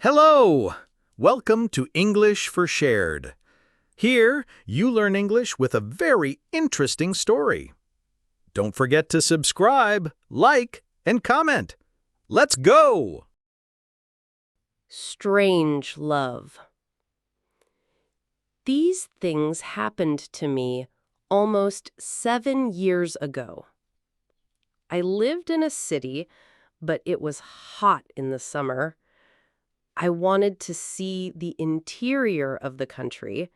Hello! Welcome to English for Shared. Here, you learn English with a very interesting story. Don't forget to subscribe, like, and comment. Let's go! Strange love. These things happened to me almost 7 years ago. I lived in a city, but it was hot in the summer. I wanted to see the interior of the country.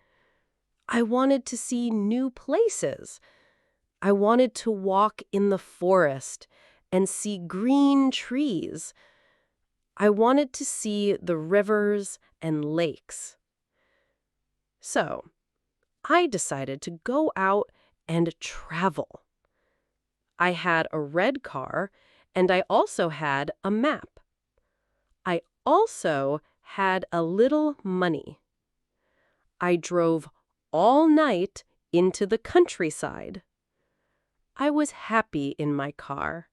I wanted to see new places. I wanted to walk in the forest and see green trees. I wanted to see the rivers and lakes. So, I decided to go out and travel. I had a red car, and I also had a map. I also had a little money. I drove all night into the countryside. I was happy in my car.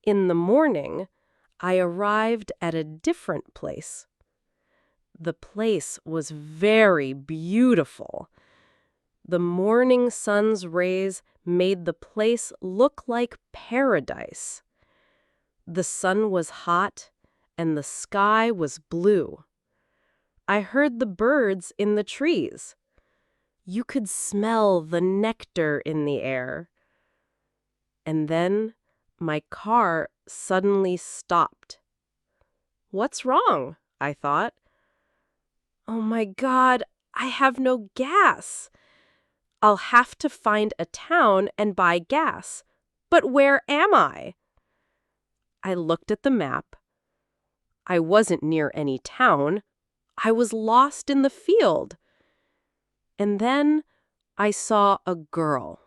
In the morning, I arrived at a different place. The place was very beautiful. The morning sun's rays made the place look like paradise. The sun was hot, and the sky was blue. I heard the birds in the trees. You could smell the nectar in the air. And then my car suddenly stopped. What's wrong? I thought. Oh my God, I have no gas. I'll have to find a town and buy gas. But where am I? I looked at the map. I wasn't near any town. I was lost in the field. And then I saw a girl.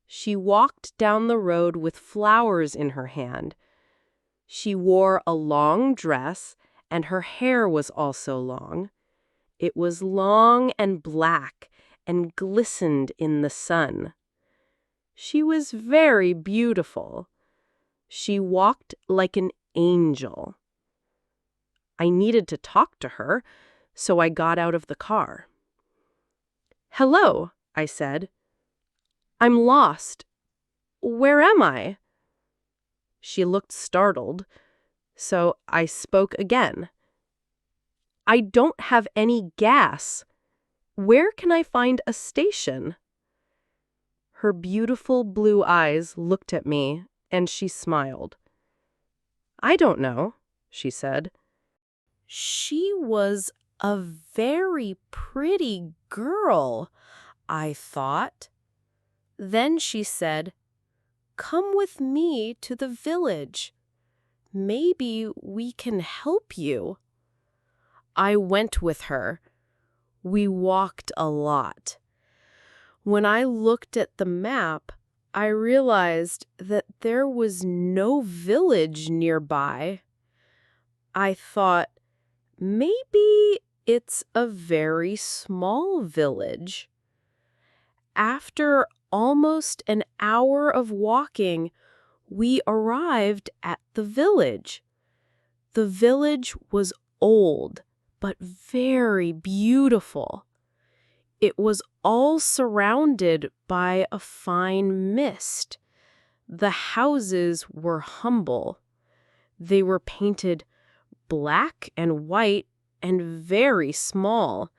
She walked down the road with flowers in her hand. She wore a long dress, and her hair was also long. It was long and black and glistened in the sun. She was very beautiful. She walked like an angel. I needed to talk to her, so I got out of the car. "Hello," I said. "I'm lost. Where am I?" She looked startled, so I spoke again. "I don't have any gas. Where can I find a station?" Her beautiful blue eyes looked at me, and she smiled. "I don't know," she said. She was a very pretty girl, I thought. Then she said, "Come with me to the village. Maybe we can help you." I went with her. We walked a lot. When I looked at the map, I realized that there was no village nearby. I thought, maybe it's a very small village. After almost an hour of walking, we arrived at the village. The village was old, but very beautiful. It was all surrounded by a fine mist. The houses were humble. They were painted black and white and very small.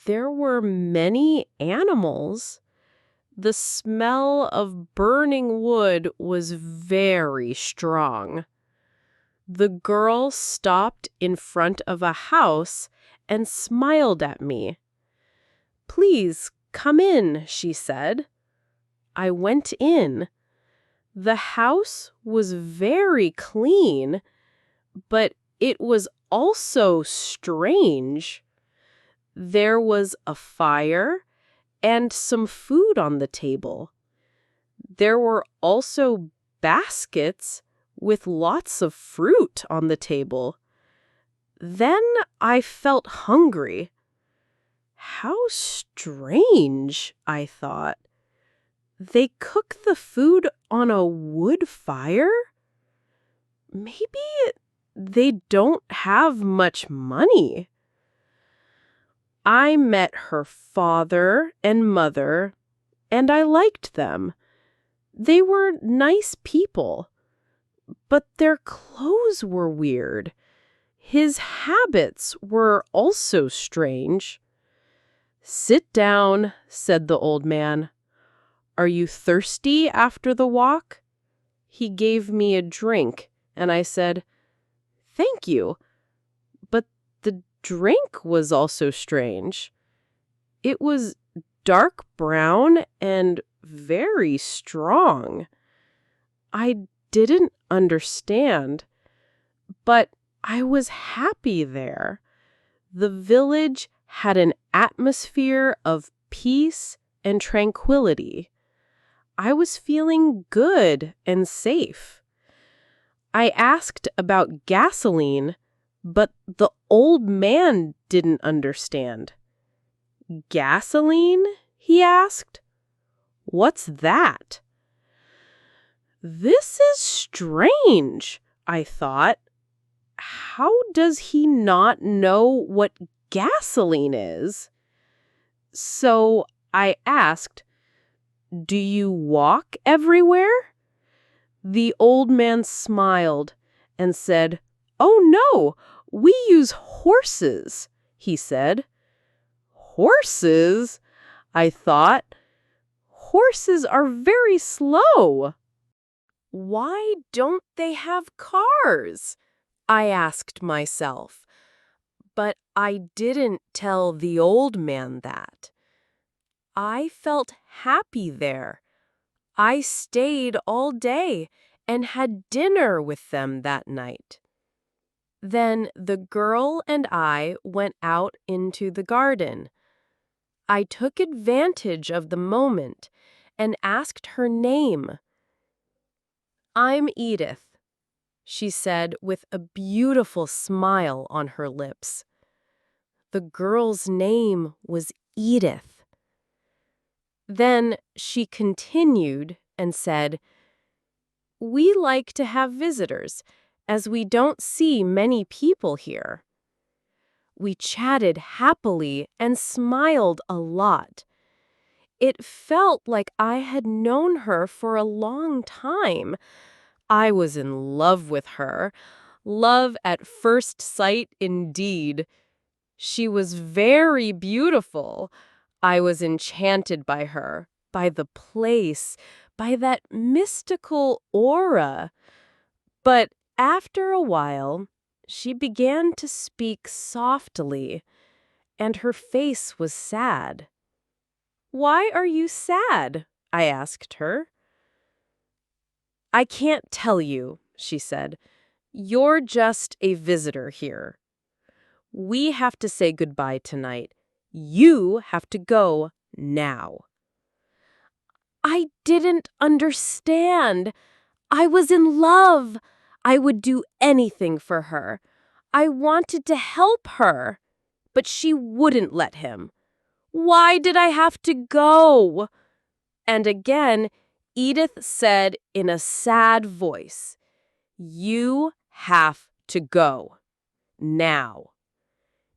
There were many animals. The smell of burning wood was very strong. The girl stopped in front of a house and smiled at me. "Please, come in," she said. I went in. The house was very clean, but it was also strange. There was a fire and some food on the table. There were also baskets with lots of fruit on the table. Then I felt hungry. How strange, I thought. They cook the food on a wood fire? Maybe they don't have much money. I met her father and mother, and I liked them. They were nice people, but their clothes were weird. His habits were also strange. "Sit down," said the old man. "Are you thirsty after the walk?" He gave me a drink, and I said, "Thank you." But the drink was also strange. It was dark brown and very strong. I didn't understand, but I was happy there. The village had an atmosphere of peace and tranquility. I was feeling good and safe. I asked about gasoline, but the old man didn't understand. "Gasoline?" he asked. "What's that?" This is strange, I thought. How does he not know what gasoline is? So I asked, "Do you walk everywhere?" The old man smiled and said, "Oh no, we use horses," he said. "Horses?" I thought. "Horses are very slow." Why don't they have cars? I asked myself. But I didn't tell the old man that. I felt happy there. I stayed all day and had dinner with them that night. Then the girl and I went out into the garden. I took advantage of the moment and asked her name. "I'm Edith," she said with a beautiful smile on her lips. The girl's name was Edith. Then she continued and said, "We like to have visitors, as we don't see many people here." We chatted happily and smiled a lot. It felt like I had known her for a long time. I was in love with her. Love at first sight, indeed. She was very beautiful. I was enchanted by her, by the place, by that mystical aura. But after a while, she began to speak softly, and her face was sad. "Why are you sad?" I asked her. "I can't tell you," she said. "You're just a visitor here. We have to say goodbye tonight. You have to go now." I didn't understand. I was in love. I would do anything for her. I wanted to help her, but she wouldn't let him. Why did I have to go? And again, Edith said in a sad voice, "You have to go. Now.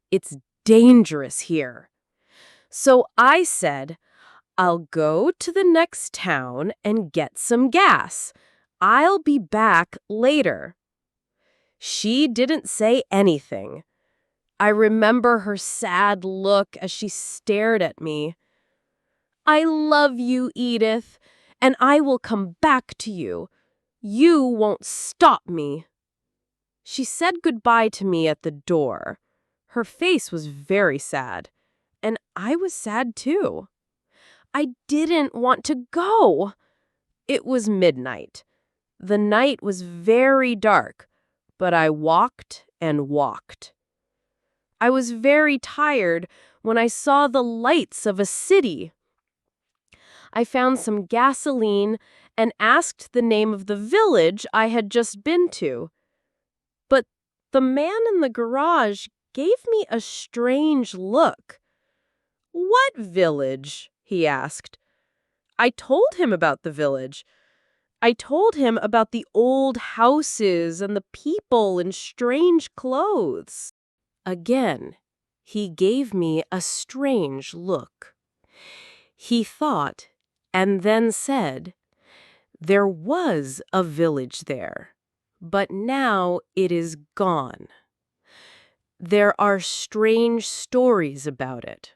It's dangerous here." So I said, "I'll go to the next town and get some gas. I'll be back later." She didn't say anything. I remember her sad look as she stared at me. "I love you, Edith, and I will come back to you. You won't stop me." She said goodbye to me at the door. Her face was very sad, and I was sad too. I didn't want to go. It was midnight. The night was very dark, but I walked and walked. I was very tired when I saw the lights of a city. I found some gasoline and asked the name of the village I had just been to. But the man in the garage gave me a strange look. "What village?" he asked. I told him about the village. I told him about the old houses and the people in strange clothes. Again, he gave me a strange look. He thought, and then said, "There was a village there, but now it is gone. There are strange stories about it."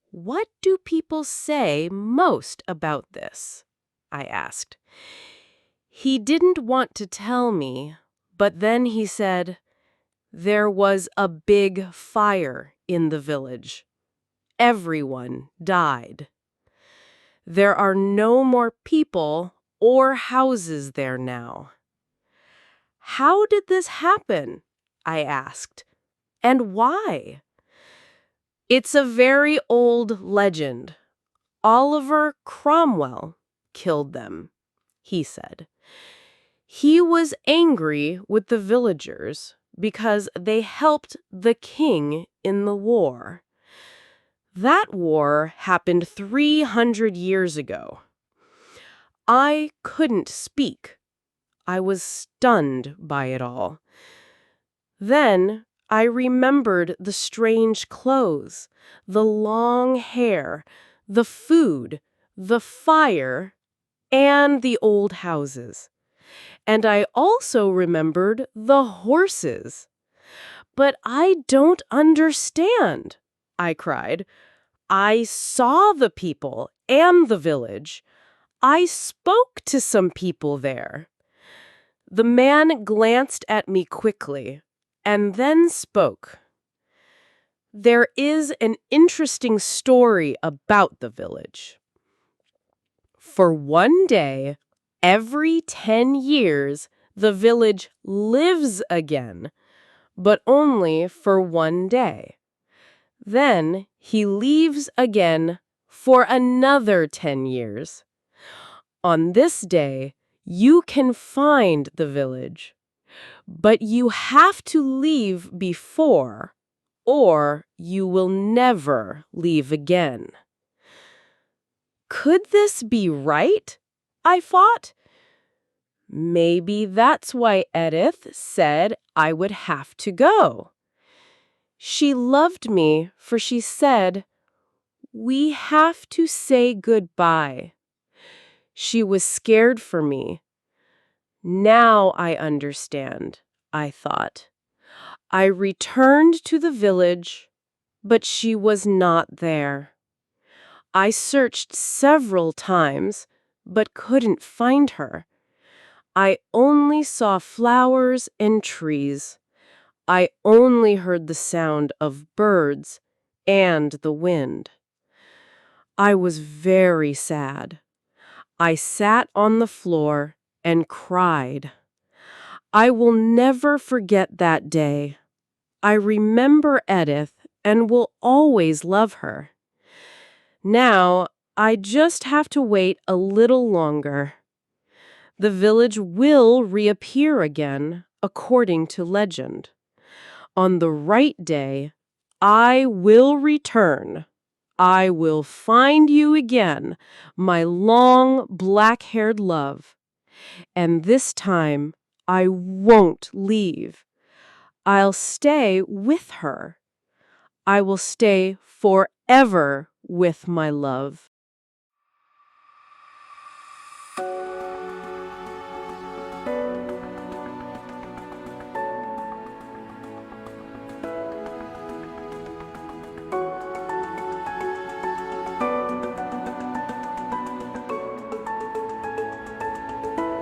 "What do people say most about this?" I asked. He didn't want to tell me, but then he said, "There was a big fire in the village. Everyone died. There are no more people or houses there now." "How did this happen?" I asked. "And why?" "It's a very old legend. Oliver Cromwell killed them," he said. "He was angry with the villagers because they helped the king in the war. That war happened 300 years ago." I couldn't speak. I was stunned by it all. Then I remembered the strange clothes, the long hair, the food, the fire, and the old houses. And I also remembered the horses. "But I don't understand," I cried. "I saw the people and the village. I spoke to some people there." The man glanced at me quickly and then spoke. "There is an interesting story about the village. For one day, every 10 years, the village lives again, but only for one day. Then he leaves again for another 10 years. On this day, you can find the village, but you have to leave before, or you will never leave again." Could this be right? I thought. Maybe that's why Edith said I would have to go. She loved me, for she said, "We have to say goodbye." She was scared for me. Now I understand, I thought. I returned to the village, but she was not there. I searched several times, but couldn't find her. I only saw flowers and trees. I only heard the sound of birds and the wind. I was very sad. I sat on the floor and cried. I will never forget that day. I remember Edith and will always love her. Now, I just have to wait a little longer. The village will reappear again, according to legend. On the right day, I will return. I will find you again, my long black-haired love. And this time, I won't leave. I'll stay with her. I will stay forever with my love.